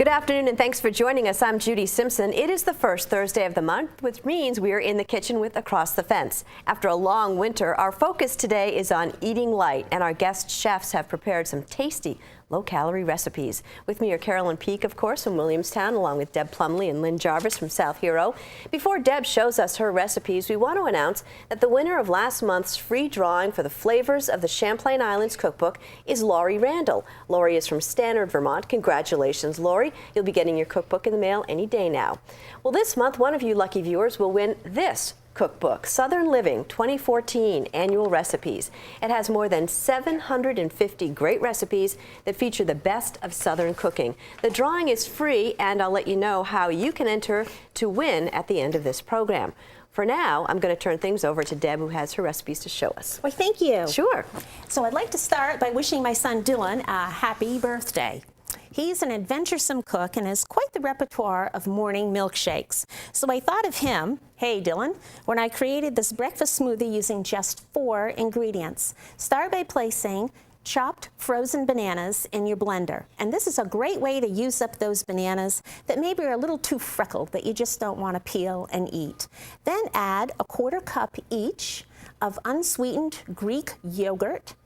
Good afternoon and thanks for joining us. I'm Judy Simpson. It is the first Thursday of the month, which means we are in the kitchen with Across the Fence. After a long winter, our focus today is on eating light, and our guest chefs have prepared some tasty, low-calorie recipes. With me are Carolyn Peak, of course, from Williamstown, along with Deb Plumley and Lynn Jarvis from South Hero. Before Deb shows us her recipes, we want to announce that the winner of last month's free drawing for the Flavors of the Champlain Islands cookbook is Laurie Randall. Laurie is from Stannard, Vermont. Congratulations, Laurie. You'll be getting your cookbook in the mail any day now. Well, this month, one of you lucky viewers will win this cookbook, Southern Living 2014 Annual Recipes. It has more than 750 great recipes that feature the best of Southern cooking. The drawing is free, and I'll let you know how you can enter to win at the end of this program. For now, I'm going to turn things over to Deb, who has her recipes to show us. Well, thank you. Sure. So I'd like to start by wishing my son Dylan a happy birthday. He's an adventuresome cook and has quite the repertoire of morning milkshakes. So I thought of him, hey Dylan, when I created this breakfast smoothie using just 4 ingredients. Start by placing chopped frozen bananas in your blender. And this is a great way to use up those bananas that maybe are a little too freckled, that you just don't want to peel and eat. Then add a 1/4 cup each of unsweetened Greek yogurt,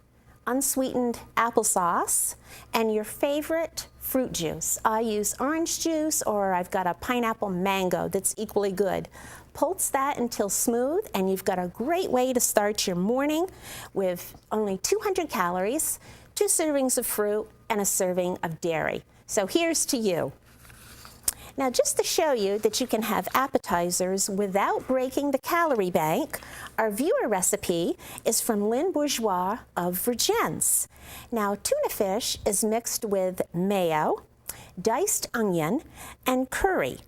unsweetened applesauce, and your favorite fruit juice. I use orange juice, or I've got a pineapple mango that's equally good. Pulse that until smooth, and you've got a great way to start your morning with only 200 calories, 2 servings of fruit, and a serving of dairy. So here's to you. Now, just to show you that you can have appetizers without breaking the calorie bank, our viewer recipe is from Lynn Bourgeois of Vergennes. Now, tuna fish is mixed with mayo, diced onion, and curry.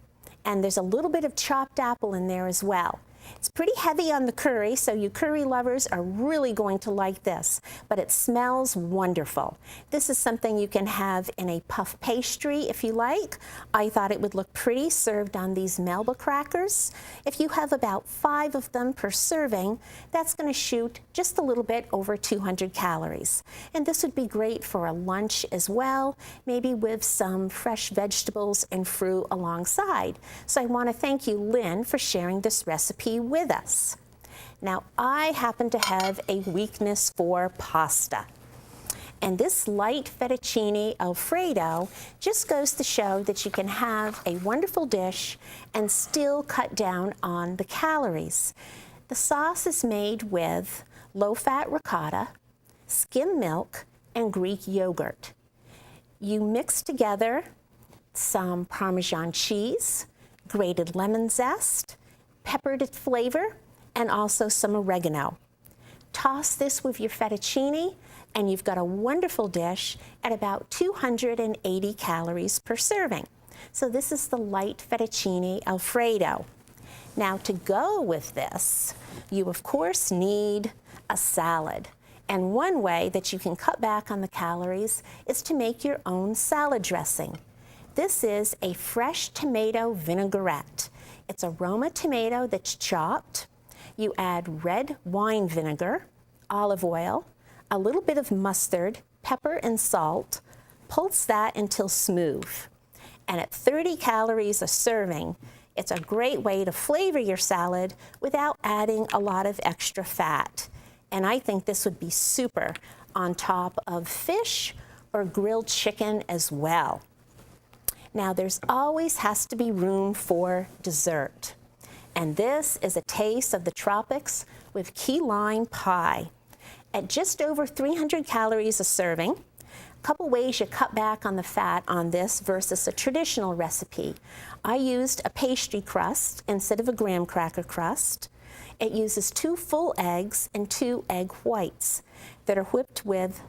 And there's a little bit of chopped apple in there as well. It's pretty heavy on the curry, so you curry lovers are really going to like this, but it smells wonderful. This is something you can have in a puff pastry if you like. I thought it would look pretty served on these Melba crackers. If you have about 5 of them per serving, that's going to shoot just a little bit over 200 calories. And this would be great for a lunch as well, maybe with some fresh vegetables and fruit alongside. So I want to thank you, Lynn, for sharing this recipe with us. Now, I happen to have a weakness for pasta. And this light fettuccine Alfredo just goes to show that you can have a wonderful dish and still cut down on the calories. The sauce is made with low-fat ricotta, skim milk, and Greek yogurt. You mix together some Parmesan cheese, grated lemon zest, peppered flavor, and also some oregano. Toss this with your fettuccine, and you've got a wonderful dish at about 280 calories per serving. So this is the light fettuccine Alfredo. Now, to go with this, you of course need a salad. And one way that you can cut back on the calories is to make your own salad dressing. This is a fresh tomato vinaigrette. It's a Roma tomato that's chopped. You add red wine vinegar, olive oil, a little bit of mustard, pepper, and salt. Pulse that until smooth. And at 30 calories a serving, it's a great way to flavor your salad without adding a lot of extra fat. And I think this would be super on top of fish or grilled chicken as well. Now, there's always has to be room for dessert. And this is a taste of the tropics with key lime pie. At just over 300 calories a serving, a couple ways you cut back on the fat on this versus a traditional recipe. I used a pastry crust instead of a graham cracker crust. It uses 2 full eggs and 2 egg whites that are whipped with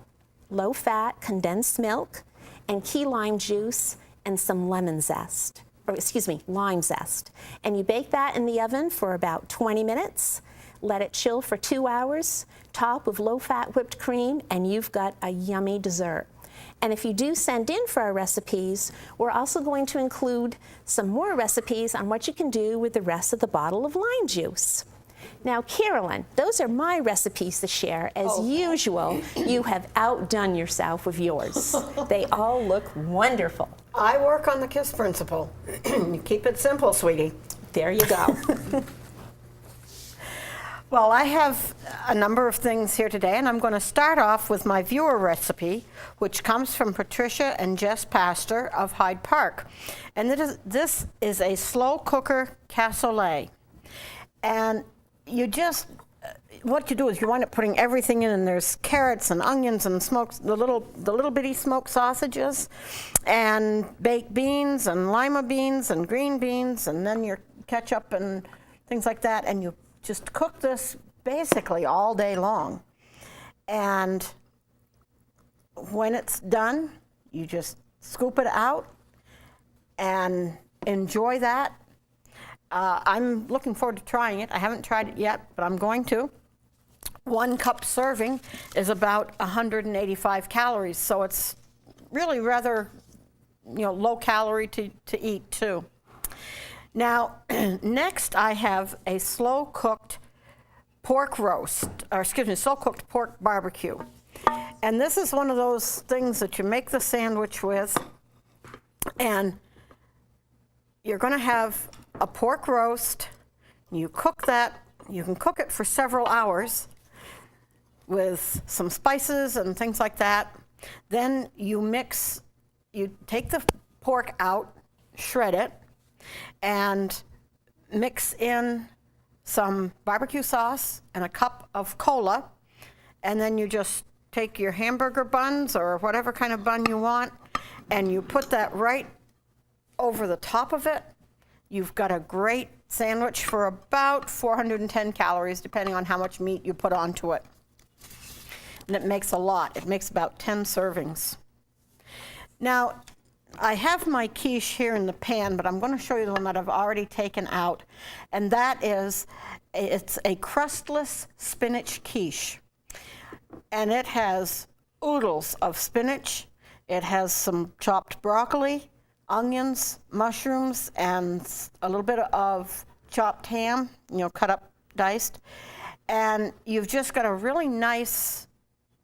low-fat condensed milk and key lime juice and some lemon zest, or excuse me, lime zest. And you bake that in the oven for about 20 minutes, let it chill for 2 hours, top with low-fat whipped cream, and you've got a yummy dessert. And if you do send in for our recipes, we're also going to include some more recipes on what you can do with the rest of the bottle of lime juice. Now, Carolyn, those are my recipes to share. As usual, you have outdone yourself with yours. They all look wonderful. I work on the KISS principle. You keep it simple, sweetie. There you go. Well, I have a number of things here today, and I'm going to start off with my viewer recipe, which comes from Patricia and Jess Pastor of Hyde Park. And this is a slow cooker cassoulet. And you just, what you do is you wind up putting everything in, and there's carrots and onions and smoked, the little bitty smoked sausages, and baked beans and lima beans and green beans, and then your ketchup and things like that, and you just cook this basically all day long. And when it's done, you just scoop it out and enjoy that. I'm looking forward to trying it. I haven't tried it yet, but I'm going to. 1 cup serving is about 185 calories, so it's really rather, low calorie to eat too. Now, next I have a slow-cooked pork roast, slow-cooked pork barbecue. And this is one of those things that you make the sandwich with, and you're going to have a pork roast. You cook that. You can cook it for several hours with some spices and things like that. Then you take the pork out, shred it, and mix in some barbecue sauce and a cup of cola, and then you just take your hamburger buns or whatever kind of bun you want, and you put that right over the top of it. You've got a great sandwich for about 410 calories, depending on how much meat you put onto it. And it makes a lot. It makes about 10 servings. Now, I have my quiche here in the pan, but I'm going to show you the one that I've already taken out. And that is, it's a crustless spinach quiche. And it has oodles of spinach. It has some chopped broccoli, onions, mushrooms, and a little bit of chopped ham, cut up, diced. And you've just got a really nice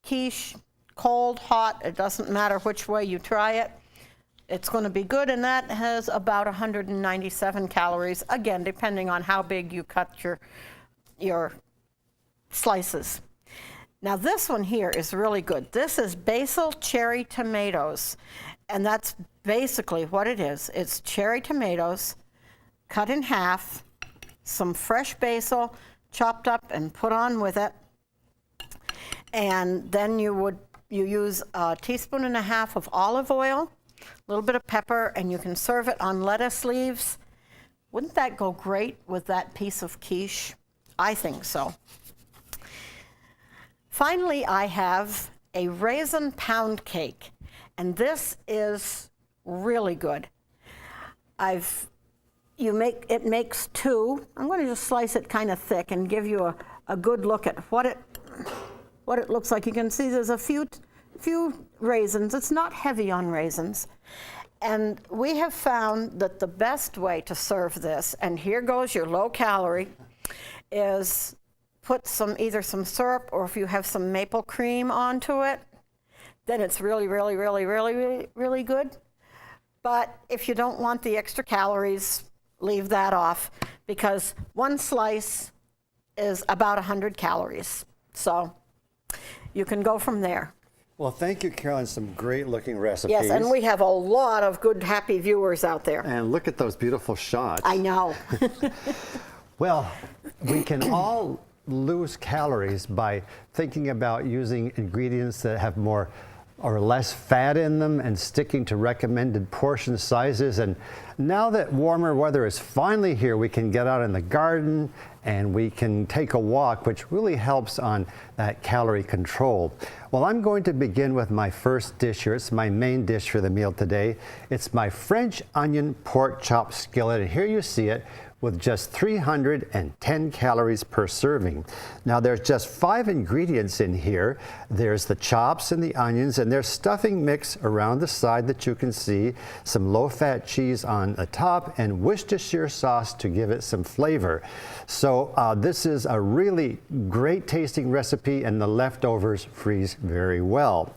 quiche, cold, hot, it doesn't matter which way you try it. It's going to be good, and that has about 197 calories, again, depending on how big you cut your slices. Now this one here is really good. This is basil cherry tomatoes, and that's basically what it is. It's cherry tomatoes cut in half, some fresh basil chopped up and put on with it, and then you use 1.5 teaspoons of olive oil, a little bit of pepper, and you can serve it on lettuce leaves. Wouldn't that go great with that piece of quiche? I think so. Finally, I have a raisin pound cake, and this is really good. It makes 2. I'm going to just slice it kind of thick and give you a good look at what it looks like. You can see there's a few raisins. It's not heavy on raisins. And we have found that the best way to serve this, and here goes your low calorie, is put either some syrup, or if you have some maple cream onto it, then it's really, really, really, really, really, really good. But if you don't want the extra calories, leave that off, because 1 slice is about 100 calories. So you can go from there. Well, thank you, Carolyn. Some great looking recipes. Yes, and we have a lot of good, happy viewers out there. And look at those beautiful shots. I know. Well, we can all lose calories by thinking about using ingredients that have more or less fat in them and sticking to recommended portion sizes. And now that warmer weather is finally here, we can get out in the garden and we can take a walk, which really helps on that calorie control. Well, I'm going to begin with my first dish here. It's my main dish for the meal today. It's my French onion pork chop skillet, and here you see it with just 310 calories per serving. Now there's just 5 ingredients in here. There's the chops and the onions, and there's stuffing mix around the side that you can see, some low-fat cheese on the top, and Worcestershire sauce to give it some flavor. So this is a really great tasting recipe, and the leftovers freeze very well.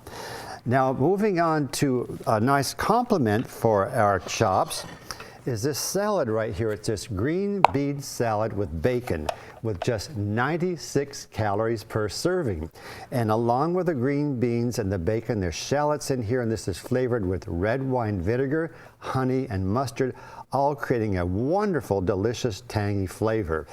Now, moving on to a nice complement for our chops is this salad right here. It's this green bean salad with bacon with just 96 calories per serving. And along with the green beans and the bacon, there's shallots in here, and this is flavored with red wine vinegar, honey, and mustard, all creating a wonderful, delicious, tangy flavor.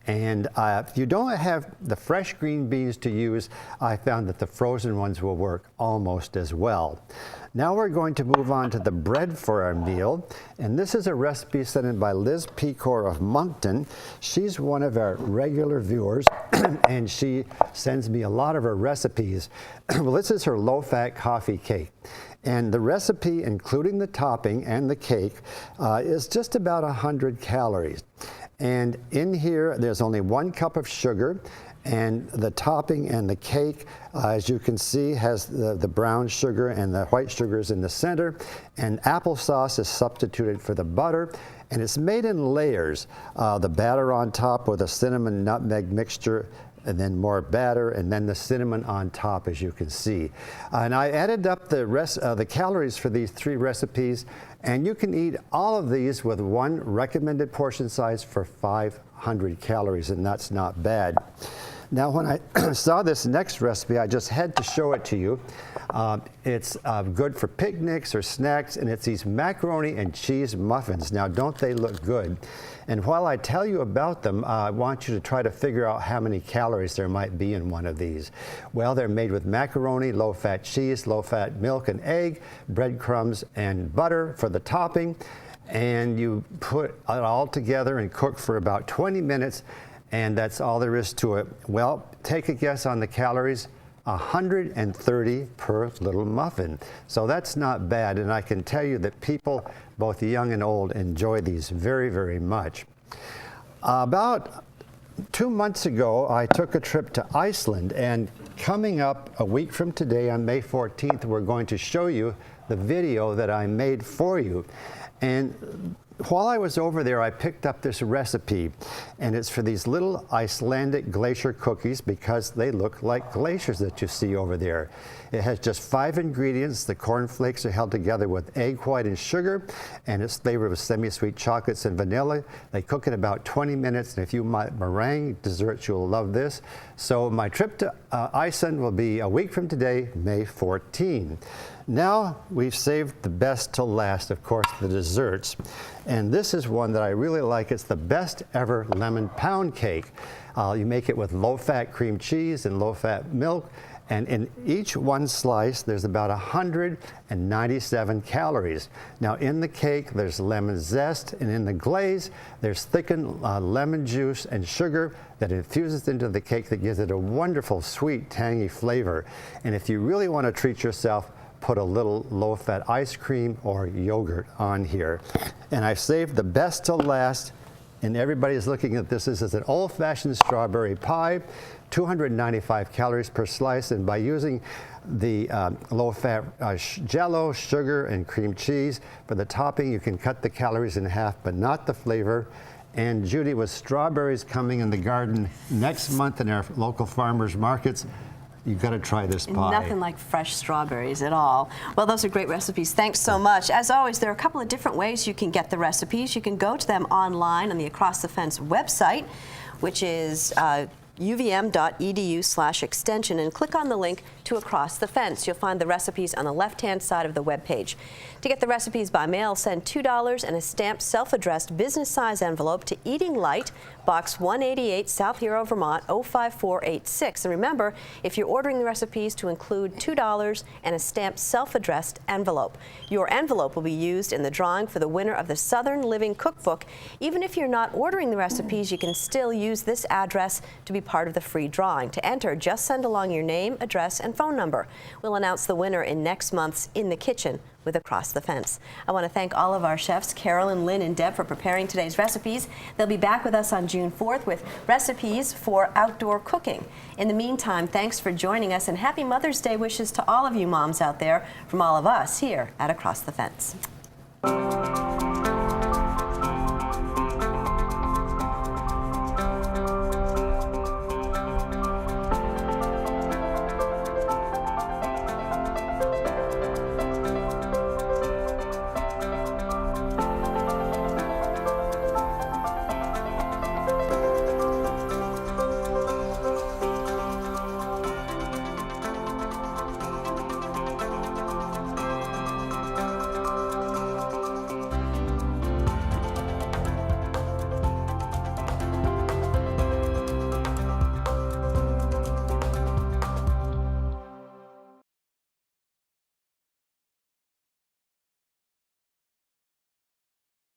And if you don't have the fresh green beans to use, I found that the frozen ones will work almost as well. Now we're going to move on to the bread for our meal. And this is a recipe sent in by Liz Pecor of Moncton. She's one of our regular viewers, and she sends me a lot of her recipes. Well, this is her low-fat coffee cake. And the recipe, including the topping and the cake, is just about 100 calories. And in here, there's only 1 cup of sugar, and the topping and the cake, as you can see, has the brown sugar and the white sugars in the center, and applesauce is substituted for the butter, and it's made in layers. The batter on top with a cinnamon nutmeg mixture, and then more batter, and then the cinnamon on top, as you can see. And I added up the calories for these 3 recipes, and you can eat all of these with 1 recommended portion size for 500 calories, and that's not bad. Now, when I saw this next recipe, I just had to show it to you. It's good for picnics or snacks, and it's these macaroni and cheese muffins. Now, don't they look good? And while I tell you about them, I want you to try to figure out how many calories there might be in one of these. Well, they're made with macaroni, low-fat cheese, low-fat milk and egg, breadcrumbs and butter for the topping. And you put it all together and cook for about 20 minutes, and that's all there is to it. Well, take a guess on the calories. 130 per little muffin. So that's not bad, and I can tell you that people, both young and old, enjoy these very, very much. About 2 months ago, I took a trip to Iceland, and coming up a week from today, on May 14th, we're going to show you the video that I made for you. And while I was over there, I picked up this recipe, and it's for these little Icelandic glacier cookies because they look like glaciers that you see over there. It has just 5 ingredients. The corn flakes are held together with egg white and sugar, and it's flavored with semi-sweet chocolates and vanilla. They cook in about 20 minutes, and if you like meringue desserts, you'll love this. So my trip to Iceland will be a week from today, May 14. Now we've saved the best till last, of course, the desserts. And this is one that I really like. It's the best ever lemon pound cake. You make it with low-fat cream cheese and low-fat milk. And in each one slice, there's about 197 calories. Now, in the cake, there's lemon zest, and in the glaze, there's thickened lemon juice and sugar that infuses into the cake that gives it a wonderful, sweet, tangy flavor. And if you really want to treat yourself, put a little low-fat ice cream or yogurt on here. And I've saved the best till last, and everybody's looking at this. This is an old-fashioned strawberry pie, 295 calories per slice, and by using the low-fat Jell-O, sugar, and cream cheese for the topping, you can cut the calories in half, but not the flavor. And Judy, with strawberries coming in the garden next month in our local farmers markets, you've got to try this pie. Nothing like fresh strawberries at all. Well, those are great recipes. Thanks so much. As always, there are a couple of different ways you can get the recipes. You can go to them online on the Across the Fence website, which is uvm.edu/extension, and click on the link to Across the Fence. You'll find the recipes on the left-hand side of the web page. To get the recipes by mail, send $2 and a stamped self-addressed business-size envelope to Eating Light, Box 188, South Hero, Vermont 05486. And remember, if you're ordering the recipes, to include $2 and a stamped self-addressed envelope. Your envelope will be used in the drawing for the winner of the Southern Living Cookbook. Even if you're not ordering the recipes, you can still use this address to be part of the free drawing. To enter, just send along your name, address, and phone number. We'll announce the winner in next month's In the Kitchen with Across the Fence. I want to thank all of our chefs, Carolyn, Lynn, and Deb, for preparing today's recipes. They'll be back with us on June 4th with recipes for outdoor cooking. In the meantime, thanks for joining us, and happy Mother's Day wishes to all of you moms out there from all of us here at Across the Fence.